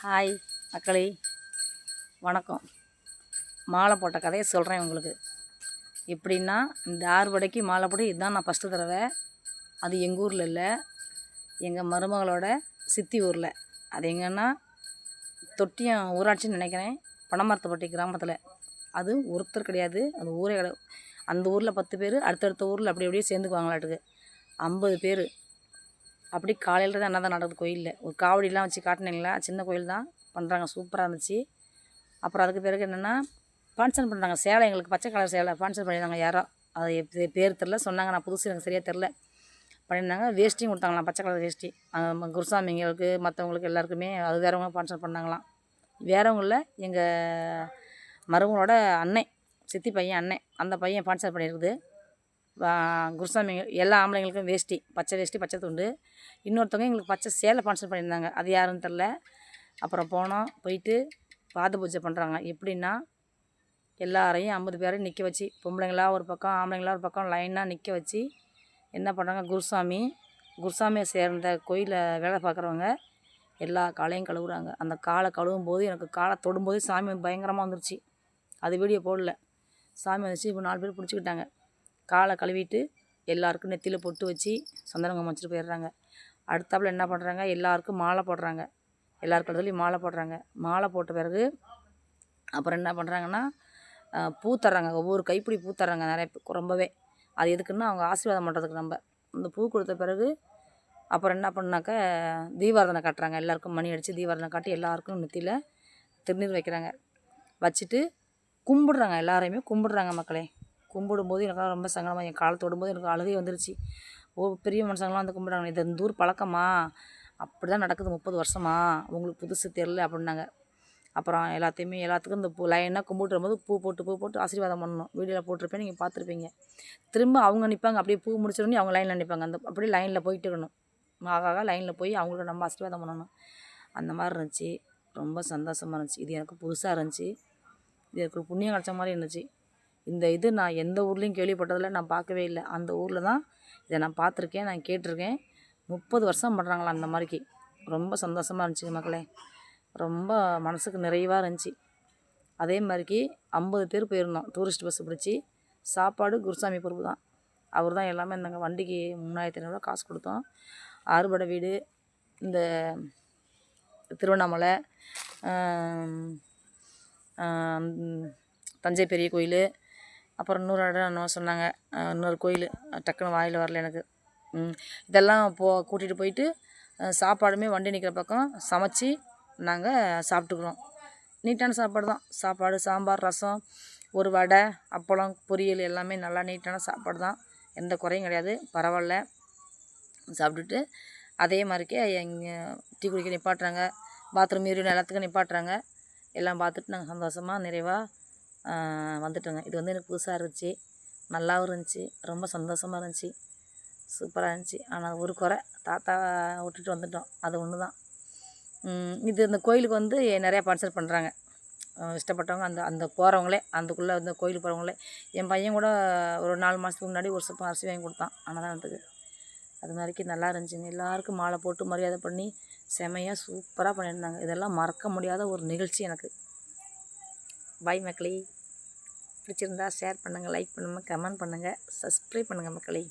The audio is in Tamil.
ஹாய் மக்களே, வணக்கம். மாலை போட்ட கதையை சொல்கிறேன் உங்களுக்கு. எப்படின்னா, இந்த ஆறுபடைக்கு மாலை போட்டு இதுதான் நான் ஃபஸ்ட்டு தடவை. அது எங்கள் ஊரில் இல்லை, எங்கள் மருமகளோட சித்தி ஊரில். அது எங்கன்னா தொட்டியம் ஊராட்சின்னு நினைக்கிறேன், பனமரத்துப்பட்டி கிராமத்தில். அது ஒருத்தர் கிடையாது, அது ஊரே கிடையாது. அந்த ஊரில் 10 பேர், அடுத்தடுத்த ஊரில் அப்படி அப்படியே சேர்ந்துக்குவாங்களாட்டுக்கு 50 பேர். அப்படி காலையில் தான் அன்னதானம் நடக்குது கோயிலில். ஒரு காவடிலாம் வச்சு காட்டினீங்களா, சின்ன கோயில் தான் பண்ணுறாங்க, சூப்பராக இருந்துச்சு. அப்புறம் அதுக்கு பிறகு என்னென்னா ஃபங்க்ஷன் பண்ணுறாங்க. சேலை எங்களுக்கு பச்சை கலர் சேலை ஃபங்க்ஷன் பண்ணியிருந்தாங்க. யாரோ அது பேர் தெரில, சொன்னாங்க. நான் புதுசு எனக்கு சரியாக தெரில. பண்ணியிருந்தாங்க. வேஷ்டியும் கொடுத்தாங்களாம், பச்சை கலர் வேஷ்டி. குருசாமிங்களுக்கு மற்றவங்களுக்கு எல்லாருக்குமே அது வேறவங்க ஃபங்க்ஷன் பண்ணாங்களாம். வேறவங்கள எங்கள் மருமகளோட அண்ணன், சித்தி பையன் அண்ணன், அந்த பையன் ஃபங்க்ஷன் பண்ணியிருக்குது. குருசாமிங்க எல்லா ஆம்பளைங்களுக்கும் வேஷ்டி, பச்சை வேஷ்டி, பச்சை துண்டு. இன்னொருத்தவங்க எங்களுக்கு பச்சை சேலை ஃபங்க்ஷன் பண்ணியிருந்தாங்க, அது யாருன்னு தெரில. அப்புறம் போனோம், போயிட்டு பாத பூஜை பண்ணுறாங்க. எப்படின்னா, எல்லாரையும் 50 பேரையும் நிற்க வச்சு, பொம்பளைங்களா ஒரு பக்கம், ஆம்பளைங்களா ஒரு பக்கம் லைனாக நிற்க வச்சு என்ன பண்ணுறாங்க, குருசாமியை சேர்ந்த கோயிலில் வேலை பார்க்குறவங்க எல்லா காலையும் கழுவுறாங்க. அந்த காலை கழுவும் போது எனக்கு காலை தொடும்போது சாமி பயங்கரமாக வந்துருச்சு. அது வீடியோ போடல. சாமி வந்துச்சு. இப்போ 4 பேர் பிடிச்சிக்கிட்டாங்க. காலை கழுவிட்டு எல்லாருக்கும் நெத்தியில் பொட்டு வச்சு சந்தனங்கம் வச்சுட்டு போயிடுறாங்க. அடுத்தாப்புல என்ன பண்ணுறாங்க, எல்லாருக்கும் மாலை போடுறாங்க. எல்லாருக்கு இடத்துலையும் மாலை போடுறாங்க. மாலை போட்ட பிறகு அப்புறம் என்ன பண்ணுறாங்கன்னா, பூ தர்றாங்க. ஒவ்வொரு கைப்பிடி பூ தர்றாங்க, நிறைய ரொம்பவே. அது எதுக்குன்னா அவங்க ஆசீர்வாதம் பண்ணுறதுக்கு. நம்ம இந்த பூ கொடுத்த பிறகு அப்புறம் என்ன பண்ணாக்க, தீபாரதனை காட்டுறாங்க. எல்லாருக்கும் மணி அடித்து தீபாரதனை காட்டி எல்லாருக்கும் நெத்தியில் திருநீர் வைக்கிறாங்க. வச்சுட்டு கும்பிடுறாங்க, எல்லாரையுமே கும்பிடுறாங்க மக்களே. கும்பிடும்போது எனக்கு ரொம்ப சங்கடமாக, என் காலை தொடும்போது எனக்கு அழுகை வந்துருச்சு. பெரிய மனுஷங்களாம் வந்து கும்பிட்றாங்க. இது இந்த ஊர் பழக்கமா, அப்படி தான் நடக்குது 30 வருஷமா, உங்களுக்கு புதுசு தெரில அப்படின்னாங்க. அப்புறம் எல்லாத்துக்கும் இந்த பூ லைனாக கும்பிட்டு வரும்போது பூ போட்டு ஆசீர்வாதம் பண்ணணும். வீடியோவில் போட்டிருப்பேன், நீங்கள் பார்த்துருப்பீங்க. திரும்ப அவங்க நிற்பாங்க, அப்படியே பூ முடிச்சோடனே அவங்க லைனில் நிற்பாங்க. அப்படியே லைனில் போயிட்டு இருக்கணும். ஆகாக லைனில் போய் அவங்களுக்கு நம்ம ஆசீர்வாதம் பண்ணணும். அந்த மாதிரி இருந்துச்சு. ரொம்ப சந்தோஷமாக இருந்துச்சு. இது எனக்கு புதுசாக இருந்துச்சு. இது எனக்கு புண்ணியம் கிடச்ச மாதிரி இருந்துச்சு. இந்த இது நான் எந்த ஊர்லேயும் கேள்விப்பட்டதில்லை, நான் பார்க்கவே இல்லை. அந்த ஊரில் தான் இதை நான் பார்த்துருக்கேன், நான் கேட்டிருக்கேன். 30 வருஷம் பண்ணுறாங்களா அந்த மாதிரிக்கு. ரொம்ப சந்தோஷமாக இருந்துச்சு மக்களே. ரொம்ப மனசுக்கு நிறைவாக இருந்துச்சு. அதே மாதிரிக்கு 50 பேர் போயிருந்தோம், டூரிஸ்ட் பஸ் பிடிச்சி. சாப்பாடு குருசாமி பொறுப்பு தான். அவர் தான் எல்லாமே. இருந்தாங்க. வண்டிக்கு 3500 காசு கொடுத்தோம். அறுபடை வீடு, இந்த திருவண்ணாமலை, தஞ்சை பெரிய கோயில், அப்புறம் இன்னொரு இடம் இன்னும் சொன்னாங்க, இன்னொரு கோயில் டக்குன்னு வாயில் வரல எனக்கு. இதெல்லாம் கூட்டிகிட்டு போயிட்டு சாப்பாடுமே வண்டி நிற்கிற பக்கம் சமைச்சி நாங்கள் சாப்பிட்டுக்குறோம். நீட்டான சாப்பாடு தான். சாப்பாடு, சாம்பார், ரசம், ஒரு வடை, அப்பளம், பொரியல் எல்லாமே நல்லா நீட்டான சாப்பாடு தான். எந்த குறையும் கிடையாது. பரவாயில்ல. சாப்பிட்டுட்டு அதே மாதிரிக்கே எங்கே டீ குடிக்க நிப்பாட்டுறாங்க, பாத்ரூம் யூரின் எல்லாத்துக்கும் நிப்பாட்டுறாங்க. எல்லாம் பார்த்துட்டு நாங்கள் சந்தோஷமாக நிறைவாக வந்துட்டோங்க. இது வந்து எனக்கு புதுசாக இருந்துச்சு, நல்லாவும் இருந்துச்சு, ரொம்ப சந்தோஷமாக இருந்துச்சு, சூப்பராக இருந்துச்சு. ஆனால் ஒரு குறை, தாத்தா விட்டுட்டு வந்துட்டோம், அது ஒன்று தான். இது இந்த கோயிலுக்கு வந்து நிறையா பார்சல் பண்ணுறாங்க. இஷ்டப்பட்டவங்க அந்த போகிறவங்களே, அந்தக்குள்ளே இந்த கோயிலுக்கு போகிறவங்களே. என் பையன் கூட ஒரு 4 மாதத்துக்கு முன்னாடி ஒரு சப்பம் அரிசி வாங்கி கொடுத்தான் அன்னதானத்துக்கு. அது மாதிரிக்கு நல்லா இருந்துச்சுங்க. எல்லாருக்கும் மாலை போட்டு மரியாதை பண்ணி செமையாக சூப்பராக பண்ணியிருந்தாங்க. இதெல்லாம் மறக்க முடியாத ஒரு நிகழ்ச்சி எனக்கு. பாய் மக்களே. பிடிச்சிருந்தா ஷேர் பண்ணுங்கள், லைக் பண்ணுங்கள், கமெண்ட் பண்ணுங்கள், சப்ஸ்கிரைப் பண்ணுங்கள் மக்களே.